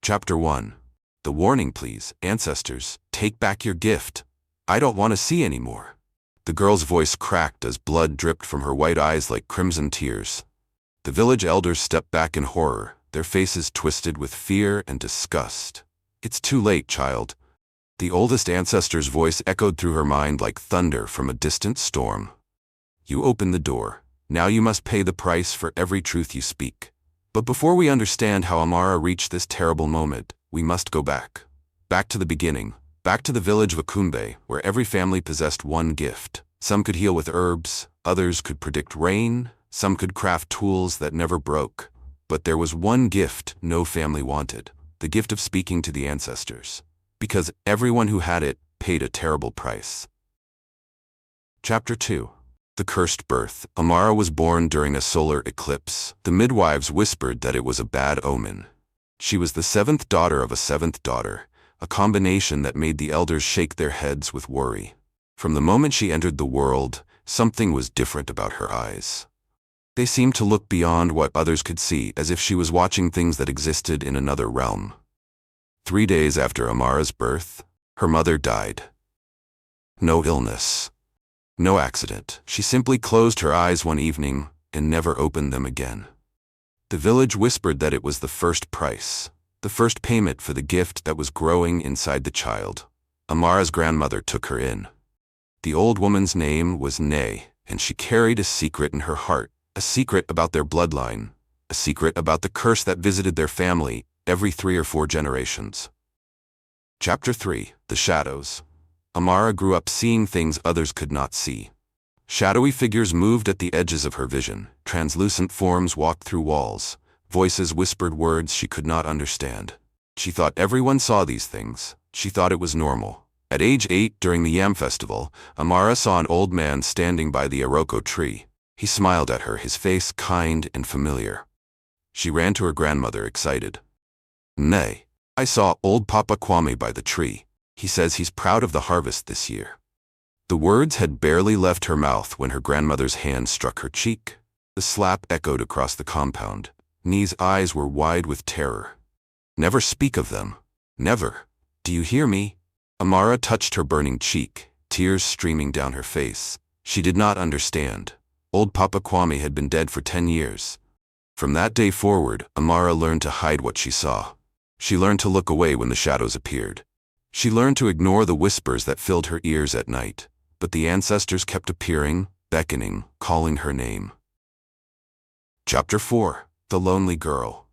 Chapter 1. The warning, please, ancestors, take back your gift. I don't want to see anymore. The girl's voice cracked as blood dripped from her white eyes like crimson tears. The village elders stepped back in horror, their faces twisted with fear and disgust. It's too late, child. The oldest ancestor's voice echoed through her mind like thunder from a distant storm. You opened the door. Now you must pay the price for every truth you speak. But before we understand how Amara reached this terrible moment, we must go back. Back to the beginning. Back to the village of Akumbe, where every family possessed one gift. Some could heal with herbs, others could predict rain, some could craft tools that never broke. But there was one gift no family wanted, the gift of speaking to the ancestors. Because everyone who had it paid a terrible price. Chapter 2. The Cursed Birth. Amara was born during a solar eclipse. The midwives whispered that it was a bad omen. She was the seventh daughter of a seventh daughter, a combination that made the elders shake their heads with worry. From the moment she entered the world, something was different about her eyes. They seemed to look beyond what others could see, as if she was watching things that existed in another realm. 3 days after Amara's birth, her mother died. No illness. No accident. She simply closed her eyes one evening and never opened them again. The village whispered that it was the first price, the first payment for the gift that was growing inside the child. Amara's grandmother took her in. The old woman's name was Nay, and she carried a secret in her heart, a secret about their bloodline, a secret about the curse that visited their family every 3 or 4 generations. Chapter 3. The Shadows. Amara grew up seeing things others could not see. Shadowy figures moved at the edges of her vision. Translucent forms walked through walls. Voices whispered words she could not understand. She thought everyone saw these things. She thought it was normal. At age 8, during the Yam Festival, Amara saw an old man standing by the Iroko tree. He smiled at her, his face kind and familiar. She ran to her grandmother, excited. Nay, I saw old Papa Kwame by the tree. He says he's proud of the harvest this year. The words had barely left her mouth when her grandmother's hand struck her cheek. The slap echoed across the compound. Nee's eyes were wide with terror. Never speak of them. Never. Do you hear me? Amara touched her burning cheek, tears streaming down her face. She did not understand. Old Papa Kwame had been dead for 10 years. From that day forward, Amara learned to hide what she saw. She learned to look away when the shadows appeared. She learned to ignore the whispers that filled her ears at night. But the ancestors kept appearing, beckoning, calling her name. Chapter 4. The Lonely Girl.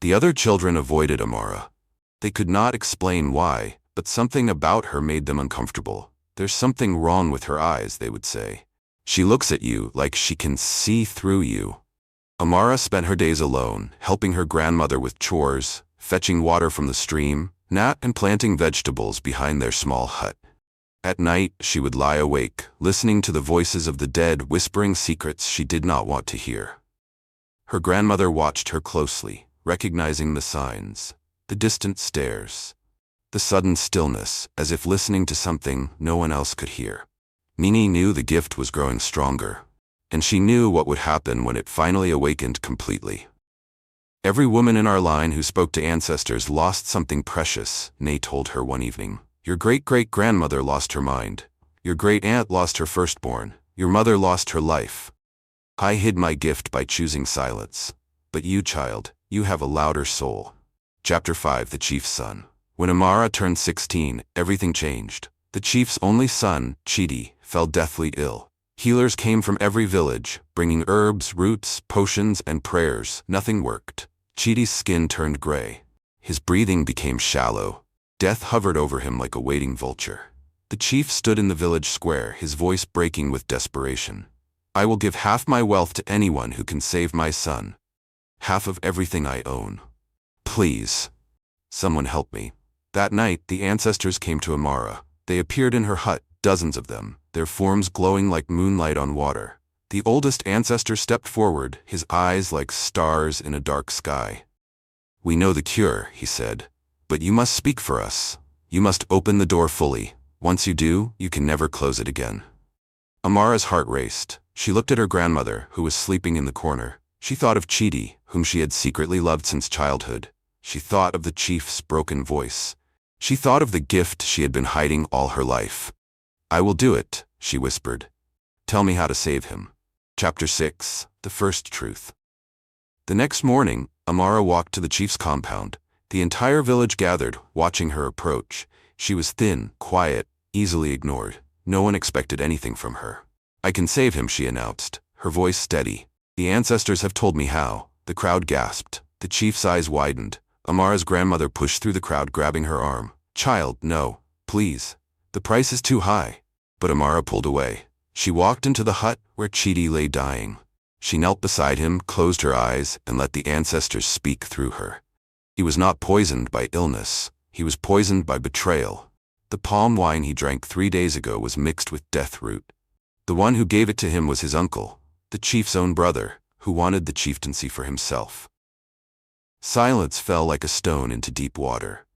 The other children avoided Amara. They could not explain why, but something about her made them uncomfortable. There's something wrong with her eyes, they would say. She looks at you like she can see through you. Amara spent her days alone, helping her grandmother with chores, fetching water from the stream, and planting vegetables behind their small hut. At night, she would lie awake, listening to the voices of the dead whispering secrets she did not want to hear. Her grandmother watched her closely, recognizing the signs, the distant stares, the sudden stillness, as if listening to something no one else could hear. Nini knew the gift was growing stronger, and she knew what would happen when it finally awakened completely. Every woman in our line who spoke to ancestors lost something precious, Nay told her one evening. Your great-great-grandmother lost her mind. Your great-aunt lost her firstborn. Your mother lost her life. I hid my gift by choosing silence. But you, child, you have a louder soul. Chapter 5. The Chief's Son. When Amara turned 16, everything changed. The chief's only son, Chidi, fell deathly ill. Healers came from every village, bringing herbs, roots, potions, and prayers. Nothing worked. Chidi's skin turned gray. His breathing became shallow. Death hovered over him like a waiting vulture. The chief stood in the village square, his voice breaking with desperation. I will give half my wealth to anyone who can save my son. Half of everything I own. Please. Someone help me. That night, the ancestors came to Amara. They appeared in her hut, dozens of them, their forms glowing like moonlight on water. The oldest ancestor stepped forward, his eyes like stars in a dark sky. We know the cure, he said. But you must speak for us. You must open the door fully. Once you do, you can never close it again. Amara's heart raced. She looked at her grandmother, who was sleeping in the corner. She thought of Chidi, whom she had secretly loved since childhood. She thought of the chief's broken voice. She thought of the gift she had been hiding all her life. "I will do it," she whispered. "Tell me how to save him." Chapter 6. The First Truth. The next morning, Amara walked to the chief's compound. The entire village gathered, watching her approach. She was thin, quiet, easily ignored. No one expected anything from her. "I can save him," she announced, her voice steady. "The ancestors have told me how." The crowd gasped. The chief's eyes widened. Amara's grandmother pushed through the crowd, grabbing her arm. "Child, no, please. The price is too high." But Amara pulled away. She walked into the hut where Chidi lay dying. She knelt beside him, closed her eyes, and let the ancestors speak through her. He was not poisoned by illness. He was poisoned by betrayal. The palm wine he drank 3 days ago was mixed with death root. The one who gave it to him was his uncle, the chief's own brother, who wanted the chieftaincy for himself. Silence fell like a stone into deep water.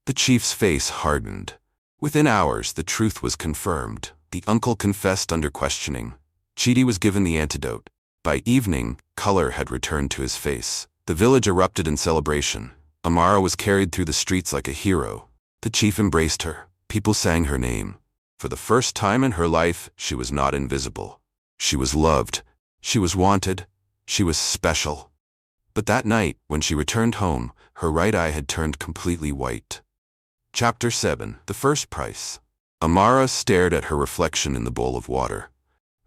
The chief's face hardened. Within hours, the truth was confirmed. The uncle confessed under questioning. Chidi was given the antidote. By evening, color had returned to his face. The village erupted in celebration. Amara was carried through the streets like a hero. The chief embraced her. People sang her name. For the first time in her life, she was not invisible. She was loved. She was wanted. She was special. But that night, when she returned home, her right eye had turned completely white. Chapter 7. The First Price. Amara stared at her reflection in the bowl of water.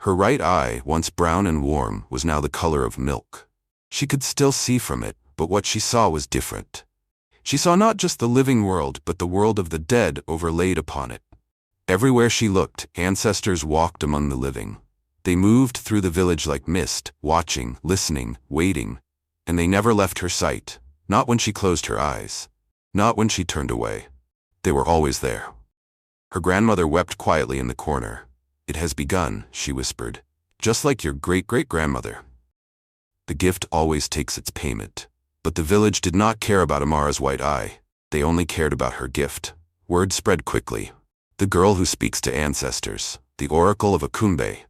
Her right eye, once brown and warm, was now the color of milk. She could still see from it, but what she saw was different. She saw not just the living world, but the world of the dead overlaid upon it. Everywhere she looked, ancestors walked among the living. They moved through the village like mist, watching, listening, waiting, and they never left her sight, not when she closed her eyes, not when she turned away. They were always there. Her grandmother wept quietly in the corner. "It has begun," she whispered, "just like your great-great-grandmother. The gift always takes its payment." But the village did not care about Amara's white eye. They only cared about her gift. Word spread quickly. The girl who speaks to ancestors, the oracle of Akumbe.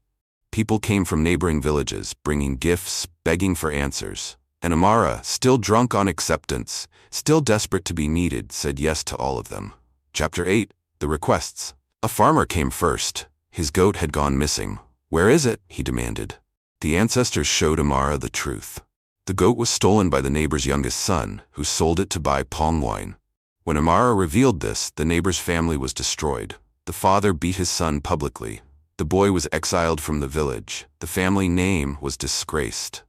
People came from neighboring villages, bringing gifts, begging for answers. And Amara, still drunk on acceptance, still desperate to be needed, said yes to all of them. Chapter 8. The Requests. A farmer came first. His goat had gone missing. "Where is it?" he demanded. The ancestors showed Amara the truth. The goat was stolen by the neighbor's youngest son, who sold it to buy palm wine. When Amara revealed this, the neighbor's family was destroyed. The father beat his son publicly. The boy was exiled from the village. The family name was disgraced.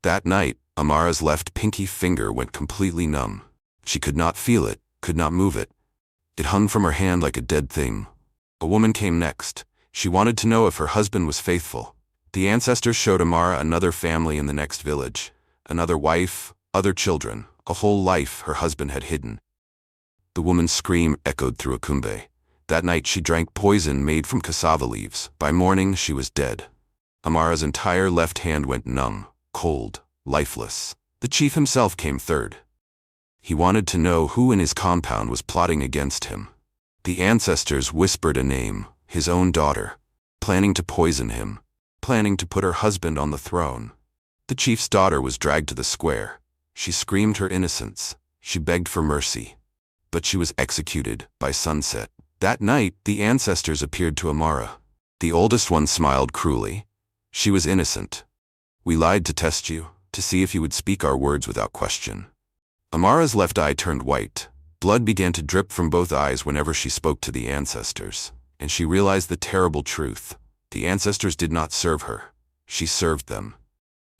That night, Amara's left pinky finger went completely numb. She could not feel it, could not move it. It hung from her hand like a dead thing. A woman came next. She wanted to know if her husband was faithful. The ancestors showed Amara another family in the next village. Another wife, other children, a whole life her husband had hidden. The woman's scream echoed through Akumbe. That night she drank poison made from cassava leaves. By morning she was dead. Amara's entire left hand went numb, cold, lifeless. The chief himself came third. He wanted to know who in his compound was plotting against him. The ancestors whispered a name, his own daughter, planning to poison him, planning to put her husband on the throne. The chief's daughter was dragged to the square. She screamed her innocence. She begged for mercy. But she was executed by sunset. That night, the ancestors appeared to Amara. The oldest one smiled cruelly. She was innocent. "We lied to test you, to see if you would speak our words without question." Amara's left eye turned white. Blood began to drip from both eyes whenever she spoke to the ancestors. And she realized the terrible truth. The ancestors did not serve her. She served them.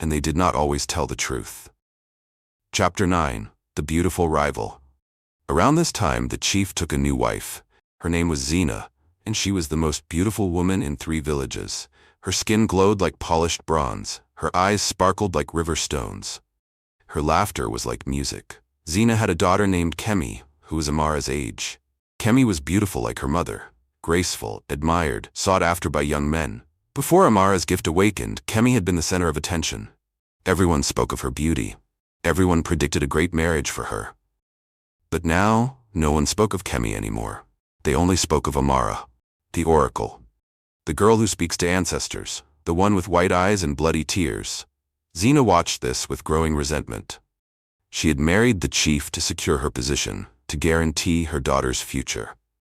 And they did not always tell the truth. Chapter 9. The Beautiful Rival. Around this time, the chief took a new wife. Her name was Zina, and she was the most beautiful woman in 3 villages. Her skin glowed like polished bronze. Her eyes sparkled like river stones. Her laughter was like music. Zina had a daughter named Kemi, who was Amara's age. Kemi was beautiful like her mother, graceful, admired, sought after by young men. Before Amara's gift awakened, Kemi had been the center of attention. Everyone spoke of her beauty. Everyone predicted a great marriage for her. But now, no one spoke of Kemi anymore. They only spoke of Amara, the oracle, the girl who speaks to ancestors, the one with white eyes and bloody tears. Zina watched this with growing resentment. She had married the chief to secure her position, to guarantee her daughter's future.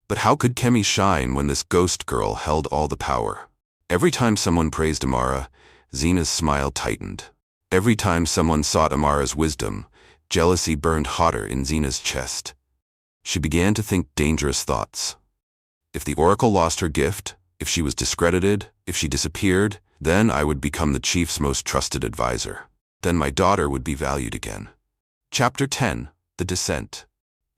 But how could Kemi shine when this ghost girl held all the power? Every time someone praised Amara, Zena's smile tightened. Every time someone sought Amara's wisdom, jealousy burned hotter in Zena's chest. She began to think dangerous thoughts. If the oracle lost her gift, if she was discredited, if she disappeared, then I would become the chief's most trusted advisor. Then my daughter would be valued again. Chapter 10. The Descent.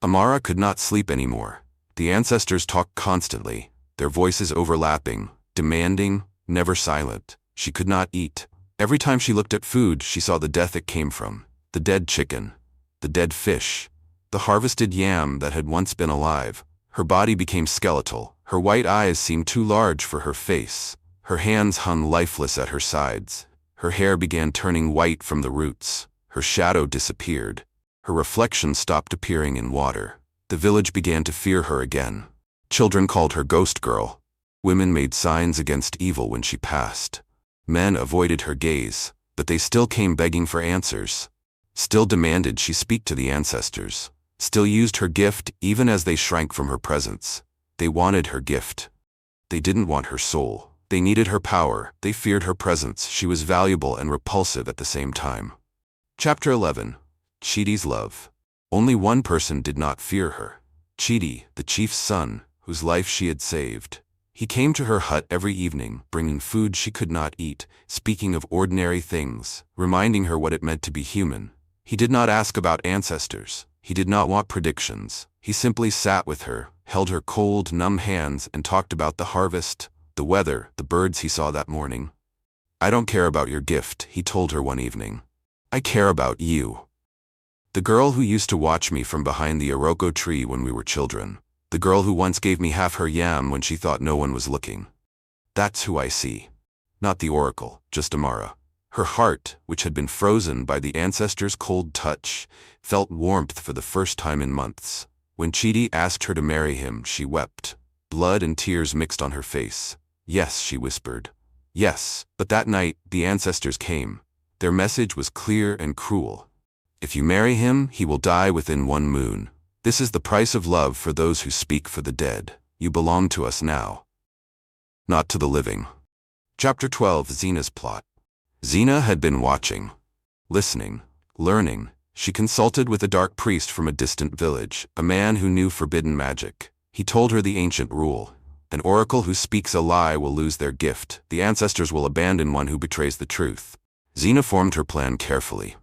Amara could not sleep anymore. The ancestors talked constantly, their voices overlapping, demanding, never silent. She could not eat. Every time she looked at food, she saw the death it came from. The dead chicken, the dead fish, the harvested yam that had once been alive. Her body became skeletal. Her white eyes seemed too large for her face. Her hands hung lifeless at her sides. Her hair began turning white from the roots. Her shadow disappeared. Her reflection stopped appearing in water. The village began to fear her again. Children called her Ghost Girl. Women made signs against evil when she passed. Men avoided her gaze, but they still came begging for answers. Still demanded she speak to the ancestors. Still used her gift even as they shrank from her presence. They wanted her gift. They didn't want her soul. They needed her power. They feared her presence. She was valuable and repulsive at the same time. Chapter 11. Chidi's Love. Only one person did not fear her. Chidi, the chief's son, whose life she had saved. He came to her hut every evening, bringing food she could not eat, speaking of ordinary things, reminding her what it meant to be human. He did not ask about ancestors. He did not want predictions. He simply sat with her, held her cold, numb hands, and talked about the harvest, the weather, the birds he saw that morning. "I don't care about your gift," he told her one evening. "I care about you. The girl who used to watch me from behind the Iroko tree when we were children. The girl who once gave me half her yam when she thought no one was looking. That's who I see. Not the oracle, just Amara." Her heart, which had been frozen by the ancestors' cold touch, felt warmth for the first time in months. When Chidi asked her to marry him, she wept. Blood and tears mixed on her face. "Yes," she whispered. "Yes." But that night, the ancestors came. Their message was clear and cruel. "If you marry him, he will die within 1 moon. This is the price of love for those who speak for the dead. You belong to us now, not to the living." Chapter 12. Zena's Plot. Zena had been watching, listening, learning. She consulted with a dark priest from a distant village, a man who knew forbidden magic. He told her the ancient rule. An oracle who speaks a lie will lose their gift. The ancestors will abandon one who betrays the truth. Zena formed her plan carefully.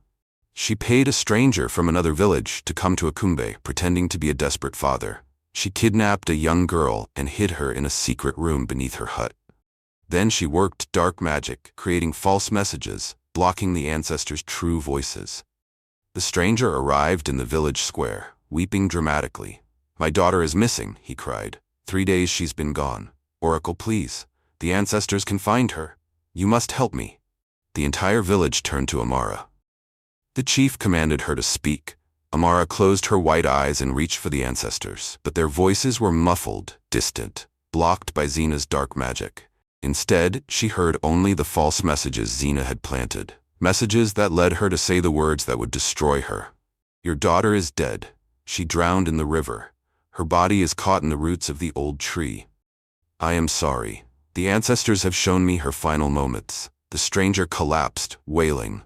She paid a stranger from another village to come to Akumbe, pretending to be a desperate father. She kidnapped a young girl and hid her in a secret room beneath her hut. Then she worked dark magic, creating false messages, blocking the ancestors' true voices. The stranger arrived in the village square, weeping dramatically. "My daughter is missing," he cried. 3 days she's been gone. Oracle, please. The ancestors can find her. You must help me." The entire village turned to Amara. The chief commanded her to speak. Amara closed her white eyes and reached for the ancestors, but their voices were muffled, distant, blocked by Zena's dark magic. Instead, she heard only the false messages Zena had planted, messages that led her to say the words that would destroy her. "Your daughter is dead. She drowned in the river. Her body is caught in the roots of the old tree. I am sorry. The ancestors have shown me her final moments." The stranger collapsed, wailing.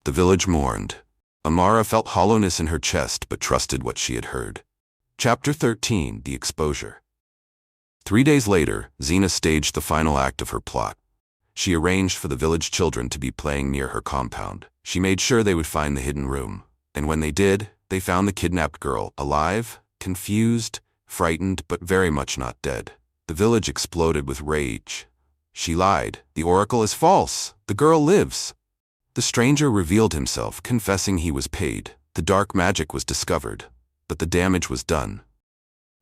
The village mourned. Amara felt hollowness in her chest but trusted what she had heard. Chapter 13. The Exposure. 3 days later, Zena staged the final act of her plot. She arranged for the village children to be playing near her compound. She made sure they would find the hidden room. And when they did, they found the kidnapped girl, alive, confused, frightened, but very much not dead. The village exploded with rage. "She lied. The oracle is false. The girl lives." The stranger revealed himself, confessing he was paid. The dark magic was discovered, but the damage was done.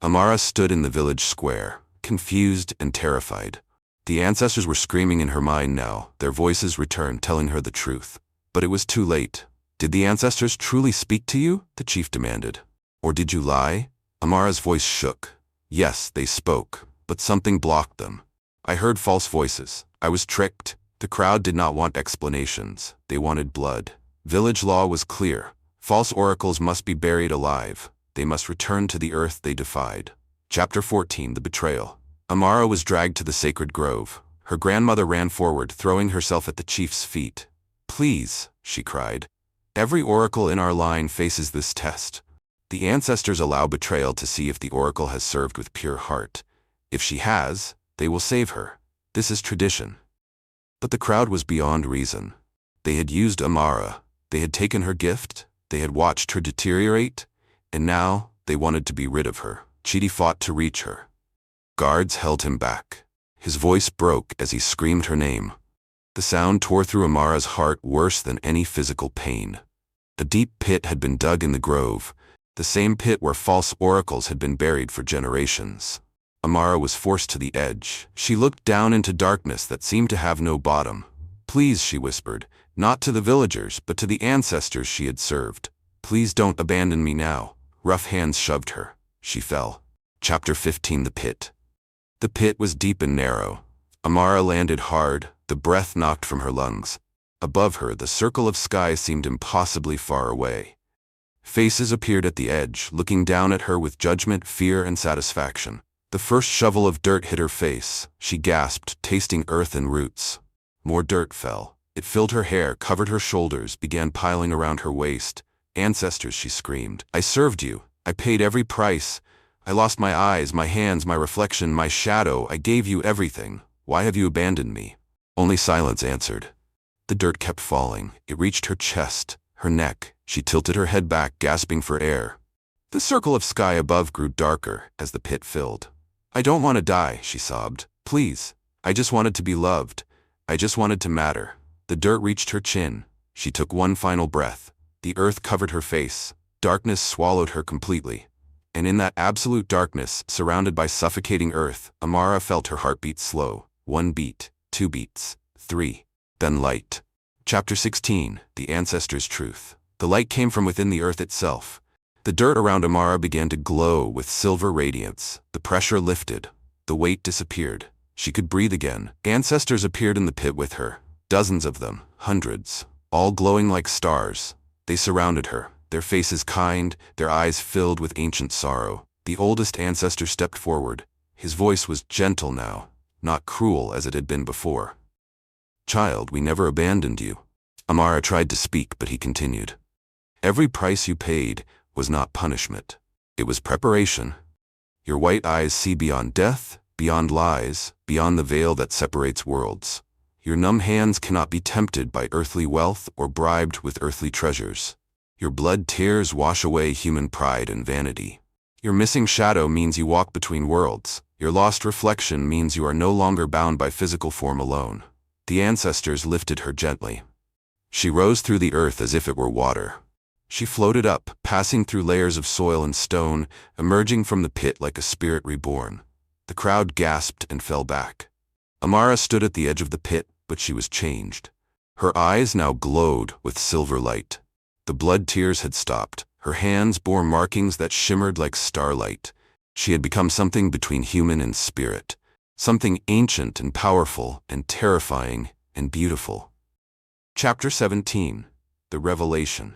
Amara stood in the village square, confused and terrified. The ancestors were screaming in her mind now, their voices returned, telling her the truth. But it was too late. "Did the ancestors truly speak to you?" the chief demanded. "Or did you lie?" Amara's voice shook. "Yes, they spoke, but something blocked them. I heard false voices. I was tricked." The crowd did not want explanations. They wanted blood. Village law was clear. False oracles must be buried alive. They must return to the earth they defied. Chapter 14, The Betrayal. Amara was dragged to the sacred grove. Her grandmother ran forward, throwing herself at the chief's feet. "Please," she cried. "Every oracle in our line faces this test. The ancestors allow betrayal to see if the oracle has served with pure heart. If she has, they will save her. This is tradition." But the crowd was beyond reason. They had used Amara. They had taken her gift. They had watched her deteriorate. And now they wanted to be rid of her. Chidi fought to reach her. Guards held him back. His voice broke as he screamed her name. The sound tore through Amara's heart worse than any physical pain. A deep pit had been dug in the grove, the same pit where false oracles had been buried for generations. Amara was forced to the edge. She looked down into darkness that seemed to have no bottom. "Please," she whispered, not to the villagers, but to the ancestors she had served. "Please don't abandon me now." Rough hands shoved her. She fell. Chapter 15, The Pit. The pit was deep and narrow. Amara landed hard, the breath knocked from her lungs. Above her, the circle of sky seemed impossibly far away. Faces appeared at the edge, looking down at her with judgment, fear, and satisfaction. The first shovel of dirt hit her face. She gasped, tasting earth and roots. More dirt fell. It filled her hair, covered her shoulders, began piling around her waist. "Ancestors," she screamed. "I served you. I paid every price. I lost my eyes, my hands, my reflection, my shadow. I gave you everything. Why have you abandoned me?" Only silence answered. The dirt kept falling. It reached her chest, her neck. She tilted her head back, gasping for air. The circle of sky above grew darker as the pit filled. "I don't want to die," she sobbed. "Please. I just wanted to be loved. I just wanted to matter." The dirt reached her chin. She took one final breath. The earth covered her face. Darkness swallowed her completely. And in that absolute darkness, surrounded by suffocating earth, Amara felt her heartbeat slow. 1 beat, 2 beats, 3. Then light. Chapter 16, The Ancestors' Truth. The light came from within the earth itself. The dirt around Amara began to glow with silver radiance. The pressure lifted. The weight disappeared. She could breathe again. Ancestors appeared in the pit with her. Dozens of them, hundreds, all glowing like stars. They surrounded her, their faces kind, their eyes filled with ancient sorrow. The oldest ancestor stepped forward. His voice was gentle now, not cruel as it had been before. "Child, we never abandoned you." Amara tried to speak, but he continued. "Every price you paid was not punishment. It was preparation. Your white eyes see beyond death, beyond lies, beyond the veil that separates worlds. Your numb hands cannot be tempted by earthly wealth or bribed with earthly treasures. Your blood tears wash away human pride and vanity. Your missing shadow means you walk between worlds. Your lost reflection means you are no longer bound by physical form alone." The ancestors lifted her gently. She rose through the earth as if it were water. She floated up, passing through layers of soil and stone, emerging from the pit like a spirit reborn. The crowd gasped and fell back. Amara stood at the edge of the pit, but she was changed. Her eyes now glowed with silver light. The blood tears had stopped. Her hands bore markings that shimmered like starlight. She had become something between human and spirit, something ancient and powerful and terrifying and beautiful. Chapter 17, The Revelation.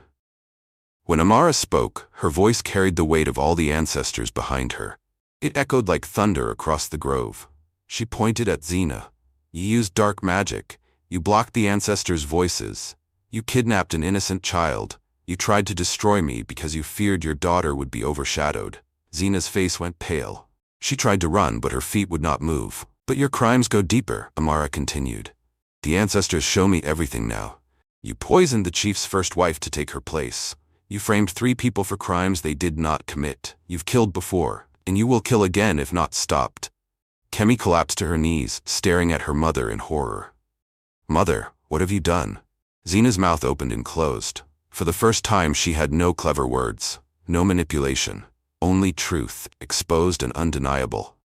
When Amara spoke, her voice carried the weight of all the ancestors behind her. It echoed like thunder across the grove. She pointed at Xena. "You used dark magic. You blocked the ancestors' voices. You kidnapped an innocent child. You tried to destroy me because you feared your daughter would be overshadowed." Xena's face went pale. She tried to run, but her feet would not move. "But your crimes go deeper," Amara continued. "The ancestors show me everything now. You poisoned the chief's first wife to take her place. You framed 3 people for crimes they did not commit. You've killed before, and you will kill again if not stopped." Kemi collapsed to her knees, staring at her mother in horror. "Mother, what have you done?" Xena's mouth opened and closed. For the first time she had no clever words, no manipulation, only truth, exposed and undeniable.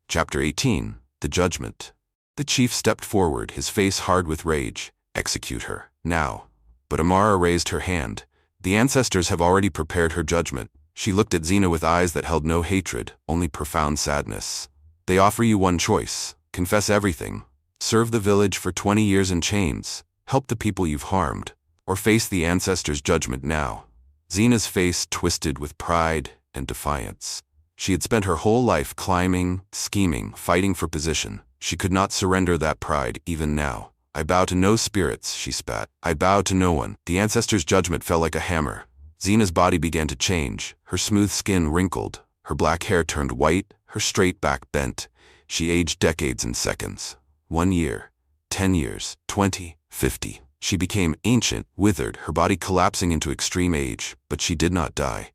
Chapter 18, The Judgment. The chief stepped forward, his face hard with rage. "Execute her, now." But Amara raised her hand. "The ancestors have already prepared her judgment." She looked at Xena with eyes that held no hatred, only profound sadness. "They offer you one choice. Confess everything. Serve the village for 20 years in chains. Help the people you've harmed. Or face the ancestors' judgment now." Zena's face twisted with pride and defiance. She had spent her whole life climbing, scheming, fighting for position. She could not surrender that pride even now. I bow to no spirits, she spat. I bow to no one. The ancestors' judgment fell like a hammer. Zena's body began to change. Her smooth skin wrinkled. Her black hair turned white. Her straight back bent. She aged decades in seconds. 1 year, 10 years, 20, 50. She became ancient, withered, her body collapsing into extreme age, but she did not die.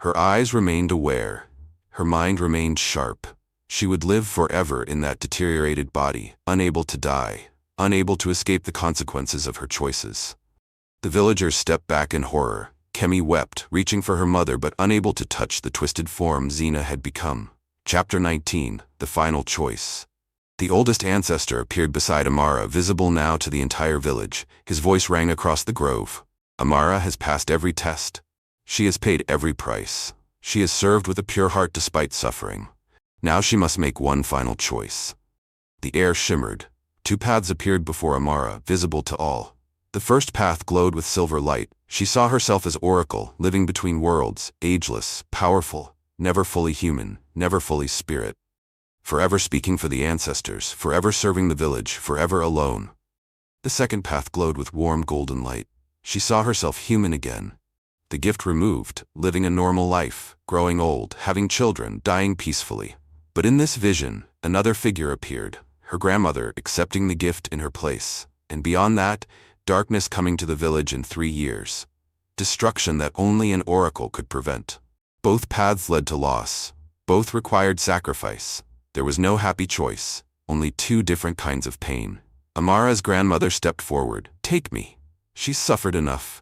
Her eyes remained aware. Her mind remained sharp. She would live forever in that deteriorated body, unable to die, unable to escape the consequences of her choices. The villagers stepped back in horror. Kemi wept, reaching for her mother but unable to touch the twisted form Zena had become. Chapter 19, The Final Choice. The oldest ancestor appeared beside Amara, visible now to the entire village. His voice rang across the grove. Amara has passed every test. She has paid every price. She has served with a pure heart despite suffering. Now she must make one final choice. The air shimmered. 2 paths appeared before Amara, visible to all. The first path glowed with silver light. She saw herself as Oracle, living between worlds, ageless, powerful, never fully human, never fully spirit. Forever speaking for the ancestors, forever serving the village, forever alone. The second path glowed with warm golden light. She saw herself human again. The gift removed, living a normal life, growing old, having children, dying peacefully. But in this vision, another figure appeared, her grandmother accepting the gift in her place. And beyond that, darkness coming to the village in 3 years. Destruction that only an oracle could prevent. Both paths led to loss. Both required sacrifice. There was no happy choice, only 2 different kinds of pain. Amara's grandmother stepped forward. Take me. She's suffered enough.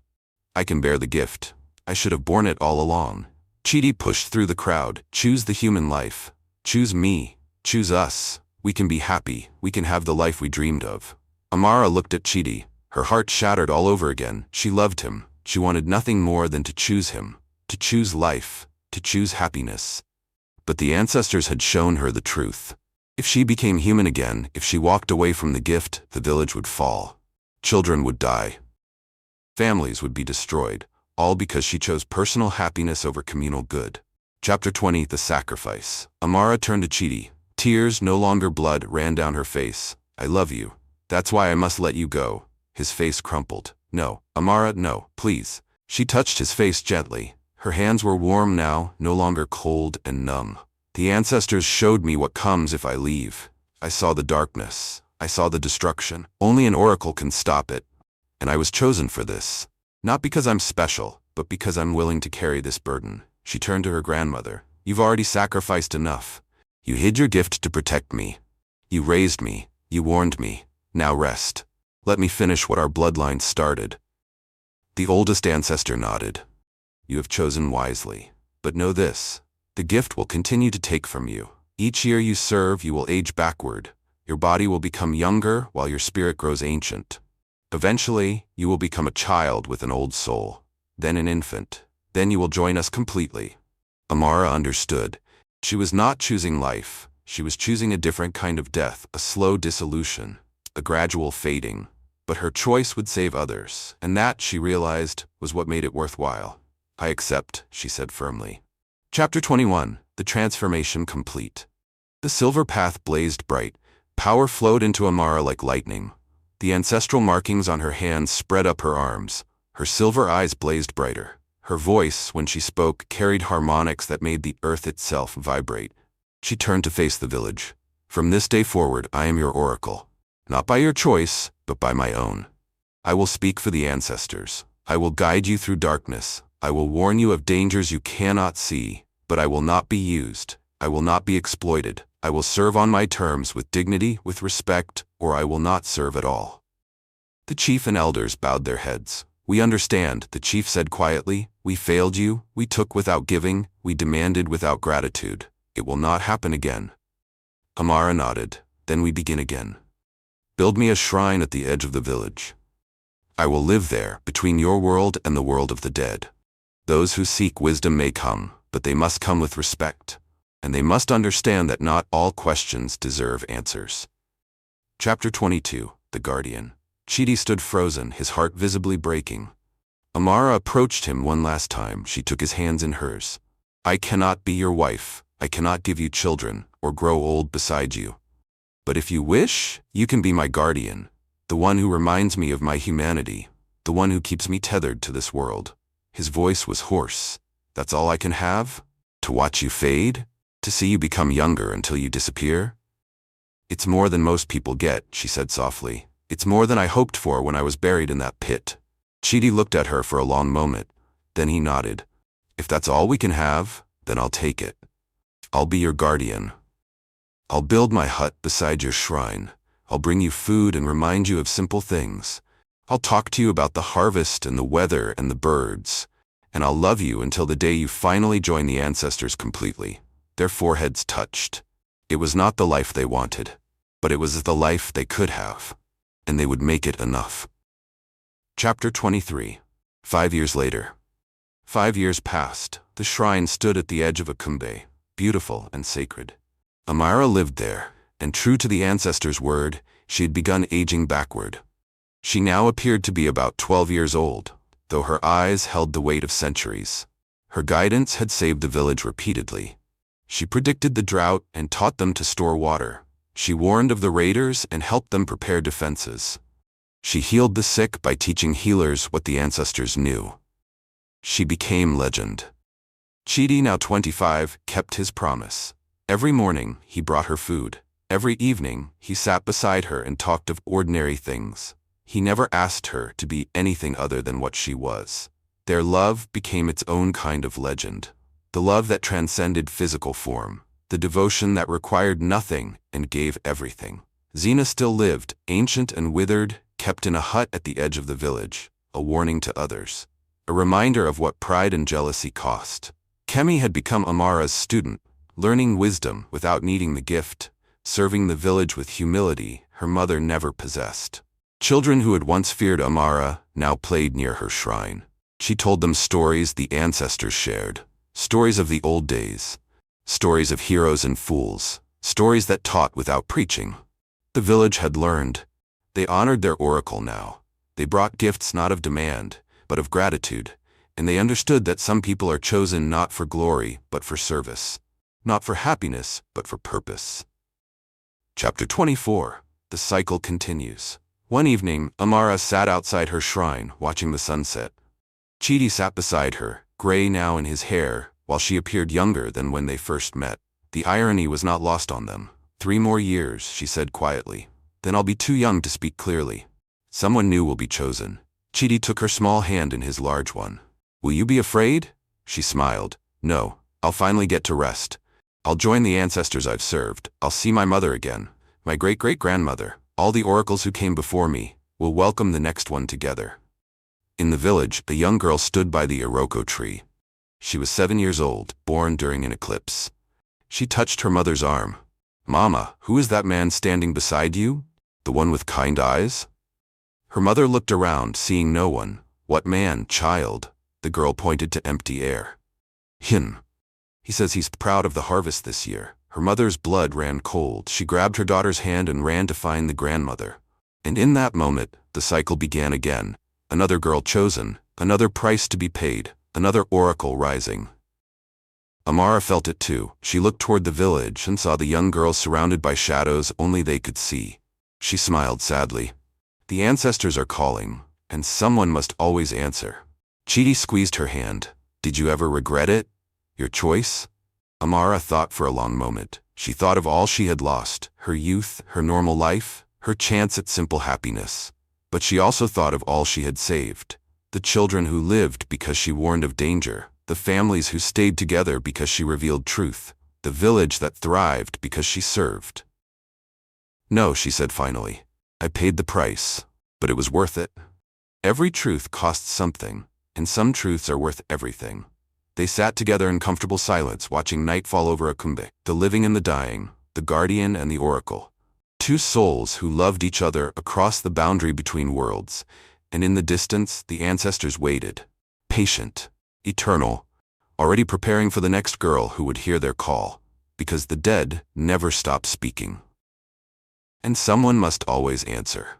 I can bear the gift. I should have borne it all along. Chidi pushed through the crowd. Choose the human life. Choose me. Choose us. We can be happy. We can have the life we dreamed of. Amara looked at Chidi. Her heart shattered all over again. She loved him. She wanted nothing more than to choose him. To choose life. To choose happiness. But the ancestors had shown her the truth. If she became human again, if she walked away from the gift, the village would fall. Children would die. Families would be destroyed, all because she chose personal happiness over communal good. Chapter 20, The Sacrifice. Amara turned to Chidi. Tears, no longer blood, ran down her face. I love you. That's why I must let you go. His face crumpled. No, Amara, no, please. She touched his face gently. Her hands were warm now, no longer cold and numb. The ancestors showed me what comes if I leave. I saw the darkness. I saw the destruction. Only an oracle can stop it. And I was chosen for this. Not because I'm special, but because I'm willing to carry this burden. She turned to her grandmother. You've already sacrificed enough. You hid your gift to protect me. You raised me. You warned me. Now rest. Let me finish what our bloodline started. The oldest ancestor nodded. You have chosen wisely. But know this. The gift will continue to take from you. Each year you serve, you will age backward. Your body will become younger while your spirit grows ancient. Eventually, you will become a child with an old soul, then an infant. Then you will join us completely. Amara understood. She was not choosing life. She was choosing a different kind of death, a slow dissolution, a gradual fading. But her choice would save others, and that, she realized, was what made it worthwhile. I accept, she said firmly. Chapter 21, The Transformation Complete. The silver path blazed bright. Power flowed into Amara like lightning. The ancestral markings on her hands spread up her arms. Her silver eyes blazed brighter. Her voice, when she spoke, carried harmonics that made the earth itself vibrate. She turned to face the village. From this day forward, I am your oracle. Not by your choice, but by my own. I will speak for the ancestors. I will guide you through darkness. I will warn you of dangers you cannot see, but I will not be used. I will not be exploited. I will serve on my terms with dignity, with respect, or I will not serve at all. The chief and elders bowed their heads. We understand, the chief said quietly. We failed you, we took without giving, we demanded without gratitude. It will not happen again. Amara nodded. Then we begin again. Build me a shrine at the edge of the village. I will live there, between your world and the world of the dead. Those who seek wisdom may come, but they must come with respect. And they must understand that not all questions deserve answers. Chapter 22, The Guardian. Chidi stood frozen, his heart visibly breaking. Amara approached him one last time. She took his hands in hers. I cannot be your wife. I cannot give you children or grow old beside you. But if you wish, you can be my guardian, the one who reminds me of my humanity, the one who keeps me tethered to this world. His voice was hoarse. That's all I can have? To watch you fade? To see you become younger until you disappear? It's more than most people get, she said softly. It's more than I hoped for when I was buried in that pit. Chidi looked at her for a long moment. Then he nodded. If that's all we can have, then I'll take it. I'll be your guardian. I'll build my hut beside your shrine. I'll bring you food and remind you of simple things. I'll talk to you about the harvest and the weather and the birds. And I'll love you until the day you finally join the ancestors completely. Their foreheads touched. It was not the life they wanted, but it was the life they could have. And they would make it enough. Chapter 23. 5 years later. 5 years passed. The shrine stood at the edge of a kumbe, beautiful and sacred. Amara lived there, and true to the ancestors' word, she had begun aging backward. She now appeared to be about 12 years old, though her eyes held the weight of centuries. Her guidance had saved the village repeatedly. She predicted the drought and taught them to store water. She warned of the raiders and helped them prepare defenses. She healed the sick by teaching healers what the ancestors knew. She became legend. Chidi, now 25, kept his promise. Every morning, he brought her food. Every evening, he sat beside her and talked of ordinary things. He never asked her to be anything other than what she was. Their love became its own kind of legend. The love that transcended physical form. The devotion that required nothing and gave everything. Xena still lived, ancient and withered, kept in a hut at the edge of the village, a warning to others. A reminder of what pride and jealousy cost. Kemi had become Amara's student, learning wisdom without needing the gift, serving the village with humility her mother never possessed. Children who had once feared Amara now played near her shrine. She told them stories the ancestors shared, stories of the old days, stories of heroes and fools, stories that taught without preaching. The village had learned. They honored their oracle now. They brought gifts not of demand, but of gratitude, and they understood that some people are chosen not for glory, but for service. Not for happiness, but for purpose. Chapter 24. The cycle continues. One evening, Amara sat outside her shrine, watching the sunset. Chidi sat beside her, gray now in his hair, while she appeared younger than when they first met. The irony was not lost on them. 3 more years, she said quietly. Then I'll be too young to speak clearly. Someone new will be chosen. Chidi took her small hand in his large one. Will you be afraid? She smiled. No, I'll finally get to rest. I'll join the ancestors I've served. I'll see my mother again, my great-great-grandmother. All the oracles who came before me will welcome the next one together. In the village, a young girl stood by the iroko tree. She was 7 years old, born during an eclipse. She touched her mother's arm. Mama, who is that man standing beside you? The one with kind eyes? Her mother looked around, seeing no one. What man, child? The girl pointed to empty air. Him. He says he's proud of the harvest this year. Her mother's blood ran cold. She grabbed her daughter's hand and ran to find the grandmother. And in that moment, the cycle began again. Another girl chosen, another price to be paid, another oracle rising. Amara felt it too. She looked toward the village and saw the young girls surrounded by shadows only they could see. She smiled sadly. The ancestors are calling, and someone must always answer. Chidi squeezed her hand. Did you ever regret it? Your choice? Amara thought for a long moment. She thought of all she had lost, her youth, her normal life, her chance at simple happiness. But she also thought of all she had saved. The children who lived because she warned of danger, the families who stayed together because she revealed truth, the village that thrived because she served. No, she said finally. I paid the price, but it was worth it. Every truth costs something, and some truths are worth everything. They sat together in comfortable silence, watching night fall over a kumbe, the living and the dying, the guardian and the oracle. 2 souls who loved each other across the boundary between worlds, and in the distance, the ancestors waited, patient, eternal, already preparing for the next girl who would hear their call, because the dead never stop speaking. And someone must always answer.